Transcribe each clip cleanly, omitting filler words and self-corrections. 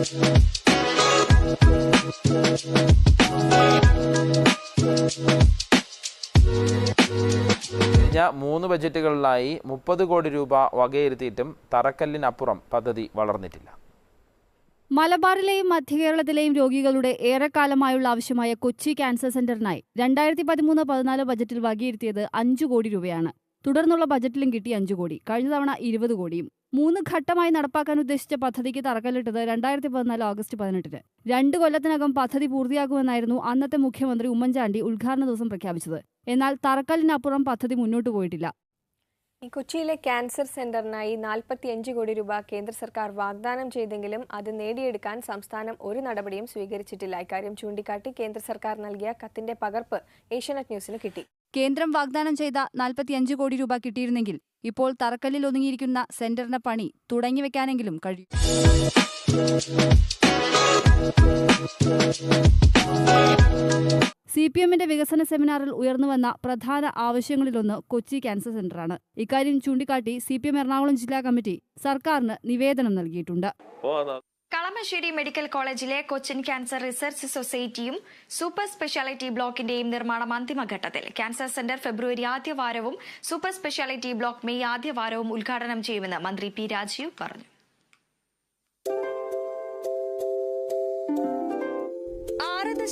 കഴിഞ്ഞ 3 ബജറ്റുകളിലായി 30 കോടി രൂപ വകയിരുത്തിയിട്ടും തറക്കല്ലിനപ്പുറം പദ്ധതി വളർന്നിട്ടില്ല. മലബാറിലെയും മധ്യകേരളത്തിലെയും രോഗികളുടെ ഏറെക്കാലമായുള്ള ആവശ്യമായ കൊച്ചി ക്യാൻസർ സെന്ററിനായി 2013-14 ബജറ്റിൽ വകയിരുത്തിയത് 5 കോടി രൂപയാണ്. തുടർന്നുള്ള ബജറ്റിലും കിട്ടി 5 കോടി. കഴിഞ്ഞ തവണ 20 കോടിയും. 3 ഘട്ടമായി നടപ്പാക്കാൻ ഉദ്ദേശിച്ച പദ്ധതിക്ക് തറക്കല്ലിട്ടത് 2014 ഓഗസ്റ്റ് 18-ന്. 2 കൊല്ലത്തിനകം പദ്ധതി പൂർത്തിയാക്കുമെന്നായിരുന്നു അന്നത്തെ മുഖ്യമന്ത്രി ഉമ്മൻചാണ്ടി ഉദ്ഘാടന ദിവസം പ്രഖ്യാപിച്ചത്. എന്നാൽ തറക്കല്ലിനപ്പുറം പദ്ധതി മുന്നോട്ടു പോയിട്ടില്ല. കൊച്ചിയിലെ ക്യാൻസർ സെന്ററിനായി 45 കോടി രൂപ കേന്ദ്ര സർക്കാർ വാഗ്ദാനം ചെയ്തെങ്കിലും അത് നേടിയെടുക്കാൻ സംസ്ഥാനം ഒരു നടപടിയും സ്വീകരിച്ചിട്ടില്ല. ഇക്കാര്യം ചൂണ്ടിക്കാട്ടി കേന്ദ്ര സർക്കാർ നൽകിയ കത്തിന്റെ പകർപ്പ് ഏഷ്യാനെറ്റ് ന്യൂസിന് കിട്ടി. കേന്ദ്രം വാഗ്ദാനം ചെയ്ത 45 കോടി രൂപ കിട്ടിയിരുന്നെങ്കിൽ ഇപ്പോൾ തറക്കല്ലിൽ ഒതുങ്ങിയിരിക്കുന്ന സെന്ററിന്റെ പണി തുടങ്ങിവെക്കാനെങ്കിലും കഴിയും. CPMന്റെ വികസന സെമിനാറിൽ ഉയർന്നുവന്ന പ്രധാന ആവശ്യങ്ങളിലൊന്ന് കൊച്ചി ക്യാൻസർ സെന്ററാണ്. ഇക്കാര്യം ചൂണ്ടിക്കാട്ടി CPM എറണാകുളം ജില്ലാ കമ്മിറ്റി സർക്കാരിന് നിവേദനം നൽകിയിട്ടുണ്ട്. കളമശ്ശേരി മെഡിക്കൽ കോളേജിലെ കൊച്ചിൻ ക്യാൻസർ റിസർച്ച് സൊസൈറ്റിയും സൂപ്പർ സ്പെഷ്യാലിറ്റി ബ്ലോക്കിന്റെയും നിർമ്മാണം അന്തിമഘട്ടത്തിൽ. ക്യാൻസർ സെന്റർ ഫെബ്രുവരി ആദ്യവാരവും സൂപ്പർ സ്പെഷ്യാലിറ്റി ബ്ലോക്ക് മെയ് ആദ്യവാരവും ഉദ്ഘാടനം ചെയ്യുമെന്ന് മന്ത്രി P. രാജീവ് പറഞ്ഞു.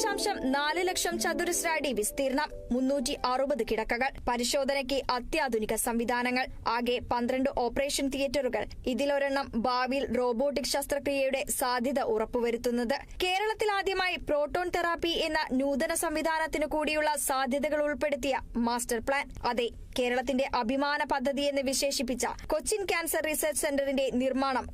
6.4 ലക്ഷം ചതുരശ്ര അടി വിസ്തീർണം, 360 കിടക്കകൾ, പരിശോധനയ്ക്ക് അത്യാധുനിക സംവിധാനങ്ങൾ, ആകെ 12 ഓപ്പറേഷൻ തിയേറ്ററുകൾ. ഇതിലൊരെണ്ണം ഭാവിയിൽ റോബോട്ടിക് ശസ്ത്രക്രിയയുടെ സാധ്യത ഉറപ്പുവരുത്തുന്നത്. കേരളത്തിൽ ആദ്യമായി പ്രോട്ടോൺ തെറാപ്പി എന്ന നൂതന സംവിധാനത്തിനു കൂടിയുള്ള സാധ്യതകൾ ഉൾപ്പെടുത്തിയ മാസ്റ്റർ പ്ലാൻ. അതെ, കേരളത്തിന്റെ അഭിമാന പദ്ധതി എന്ന് വിശേഷിപ്പിച്ച കൊച്ചിൻ ക്യാൻസർ റിസർച്ച് സെന്ററിന്റെ നിർമ്മാണം